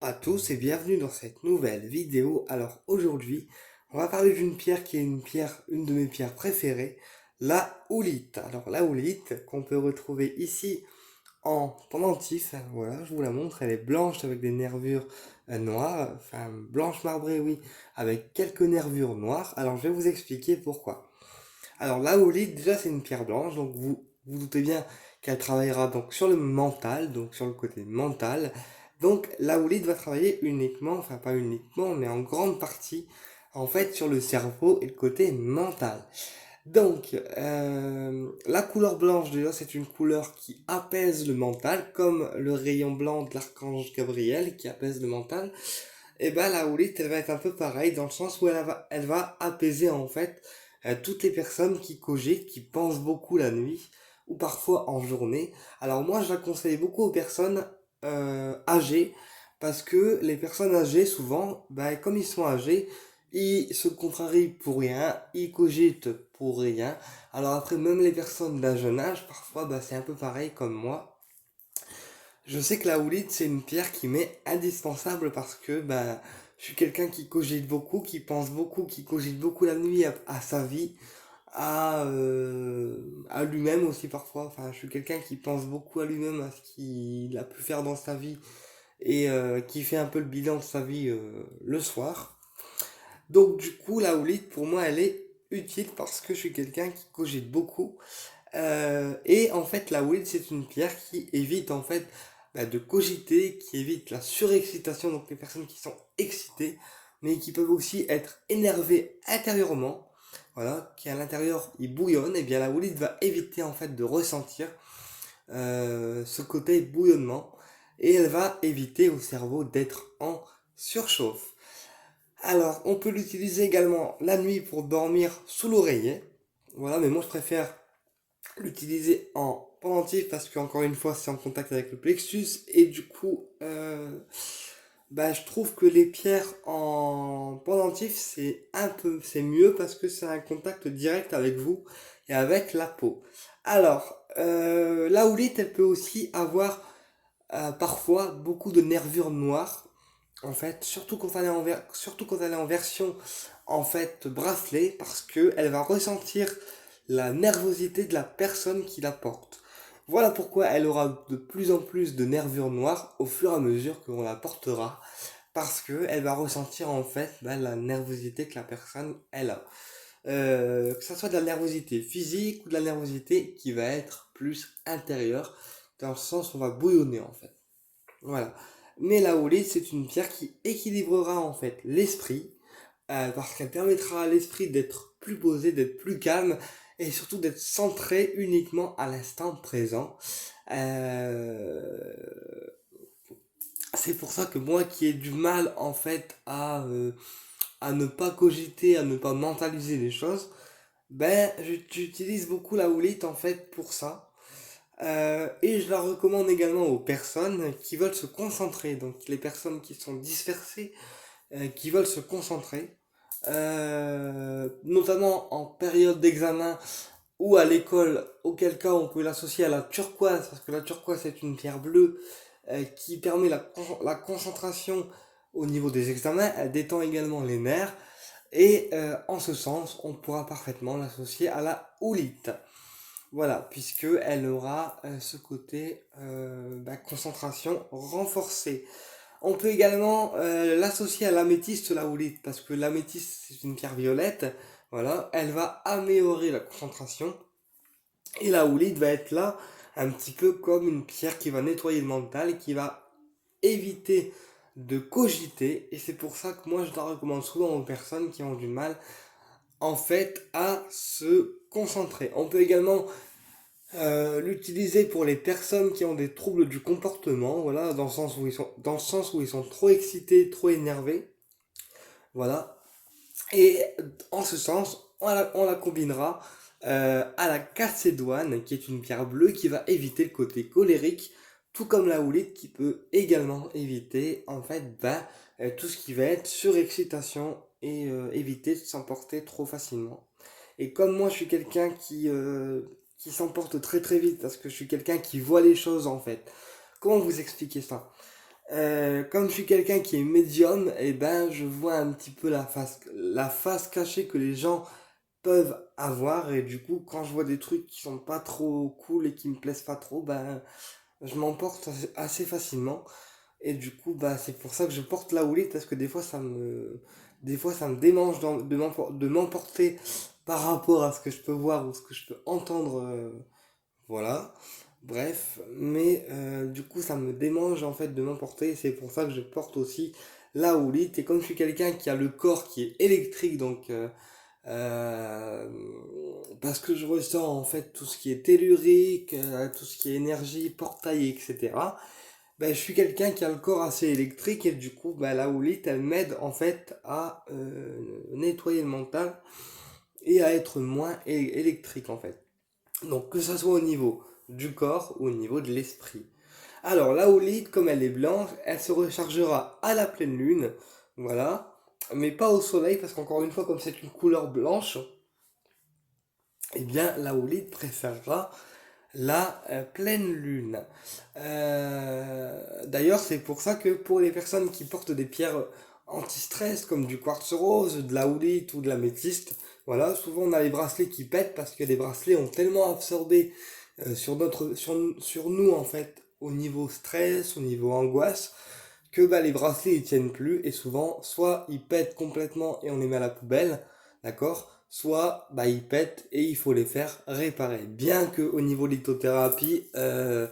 À tous et bienvenue dans cette nouvelle vidéo. Alors aujourd'hui, on va parler d'une pierre qui est une de mes pierres préférées, la oolite. Alors la oolite qu'on peut retrouver ici en pendentif, voilà, je vous la montre, elle est blanche avec des nervures noires, enfin blanche marbrée oui, avec quelques nervures noires. Alors je vais vous expliquer pourquoi. Alors la oolite déjà c'est une pierre blanche, donc vous doutez bien qu'elle travaillera donc sur le mental, donc sur le côté mental. Donc la houlite va travailler uniquement, enfin pas uniquement, mais en grande partie, en fait, sur le cerveau et le côté mental. Donc, la couleur blanche, déjà, c'est une couleur qui apaise le mental, comme le rayon blanc de l'archange Gabriel qui apaise le mental. Et ben la houlite, elle va être un peu pareille, dans le sens où elle va apaiser, en fait, toutes les personnes qui cogitent, qui pensent beaucoup la nuit, ou parfois en journée. Alors moi, je la conseille beaucoup aux personnes âgées, parce que les personnes âgées, souvent, ben, comme ils sont âgés, ils se contrarient pour rien, ils cogitent pour rien. Alors après, même les personnes d'un jeune âge, parfois, ben, c'est un peu pareil comme moi. Je sais que la houlite, c'est une pierre qui m'est indispensable parce que ben, je suis quelqu'un qui cogite beaucoup, qui pense beaucoup, qui cogite beaucoup la nuit à sa vie, à lui-même aussi parfois. Enfin, je suis quelqu'un qui pense beaucoup à lui-même, à ce qu'il a pu faire dans sa vie et qui fait un peu le bilan de sa vie le soir. Donc du coup, la houlite, pour moi, elle est utile parce que je suis quelqu'un qui cogite beaucoup. Et en fait, la weed, c'est une pierre qui évite en fait de cogiter, qui évite la surexcitation, donc les personnes qui sont excitées, mais qui peuvent aussi être énervées intérieurement, voilà, qui à l'intérieur ils bouillonnent, et bien la weed va éviter en fait de ressentir ce côté bouillonnement, et elle va éviter au cerveau d'être en surchauffe. Alors, on peut l'utiliser également la nuit pour dormir sous l'oreiller, voilà, mais moi je préfère l'utiliser en pendentif parce qu'encore une fois c'est en contact avec le plexus et du coup je trouve que les pierres en pendentif c'est mieux parce que c'est un contact direct avec vous et avec la peau. Alors la houlite elle peut aussi avoir parfois beaucoup de nervures noires en fait, surtout quand elle est en version en fait bracelet, parce que elle va ressentir la nervosité de la personne qui la porte. Voilà pourquoi elle aura de plus en plus de nervures noires au fur et à mesure que l'on la portera, parce que elle va ressentir en fait la nervosité que la personne elle a. Que ça soit de la nervosité physique ou de la nervosité qui va être plus intérieure, dans le sens où on va bouillonner en fait. Voilà. Mais la houlée, c'est une pierre qui équilibrera en fait l'esprit, parce qu'elle permettra à l'esprit d'être plus posé, d'être plus calme, et surtout d'être centré uniquement à l'instant présent. Euh, c'est pour ça que moi qui ai du mal en fait à ne pas cogiter, à ne pas mentaliser les choses, j'utilise beaucoup la houlite en fait pour ça. Et je la recommande également aux personnes qui veulent se concentrer, donc les personnes qui sont dispersées, qui veulent se concentrer, notamment en période d'examen ou à l'école, auquel cas on peut l'associer à la turquoise, parce que la turquoise est une pierre bleue qui permet la concentration au niveau des examens, elle détend également les nerfs, et en ce sens, on pourra parfaitement l'associer à la houlite. Voilà, puisque elle aura ce côté concentration renforcée. On peut également l'associer à l'améthyste, la houlite, parce que l'améthyste c'est une pierre violette. Voilà, elle va améliorer la concentration et la houlite va être là un petit peu comme une pierre qui va nettoyer le mental, qui va éviter de cogiter. Et c'est pour ça que moi je la recommande souvent aux personnes qui ont du mal en fait à se concentrer. On peut également l'utiliser pour les personnes qui ont des troubles du comportement, voilà, dans le sens où ils sont trop excités, trop énervés, voilà. Et en ce sens, on la combinera à la calcédoine, qui est une pierre bleue qui va éviter le côté colérique, tout comme la houlite qui peut également éviter en fait tout ce qui va être surexcitation et éviter de s'emporter trop facilement. Et comme moi je suis quelqu'un qui s'emporte très très vite parce que je suis quelqu'un qui voit les choses en fait. Comment vous expliquer ça? Comme je suis quelqu'un qui est médium, et ben je vois un petit peu la face cachée que les gens peuvent avoir, et du coup quand je vois des trucs qui sont pas trop cool et qui me plaisent pas trop, ben je m'emporte assez facilement. Et du coup, bah, c'est pour ça que je porte la houline, parce que des fois, ça me démange de m'emporter par rapport à ce que je peux voir ou ce que je peux entendre, voilà. Bref, mais du coup, ça me démange en fait de m'emporter, et c'est pour ça que je porte aussi la houlite. Et comme je suis quelqu'un qui a le corps qui est électrique, donc euh, parce que je ressens en fait tout ce qui est tellurique, tout ce qui est énergie, portail, etc. Ben, je suis quelqu'un qui a le corps assez électrique, et du coup, ben, la houlite, elle m'aide en fait à nettoyer le mental et à être moins électrique en fait. Donc que ce soit au niveau du corps ou au niveau de l'esprit. Alors la houlite, comme elle est blanche, elle se rechargera à la pleine lune, voilà, mais pas au soleil, parce qu'encore une fois, comme c'est une couleur blanche, eh bien la houlite préférera la pleine lune. D'ailleurs, c'est pour ça que pour les personnes qui portent des pierres anti-stress comme du quartz rose, de la houlite ou de la métiste, voilà, souvent on a les bracelets qui pètent parce que les bracelets ont tellement absorbé sur nous en fait au niveau stress, au niveau angoisse, que bah, les bracelets ils tiennent plus, et souvent soit ils pètent complètement et on les met à la poubelle, d'accord? Soit bah, ils pètent et il faut les faire réparer. Bien que au niveau de lithothérapie, euh,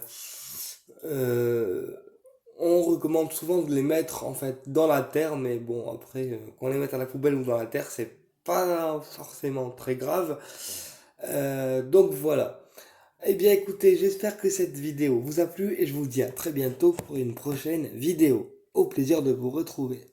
on recommande souvent de les mettre en fait dans la terre, mais bon après qu'on les mette à la poubelle ou dans la terre, c'est pas forcément très grave. Donc voilà. Eh bien écoutez, j'espère que cette vidéo vous a plu, et je vous dis à très bientôt pour une prochaine vidéo. Au plaisir de vous retrouver.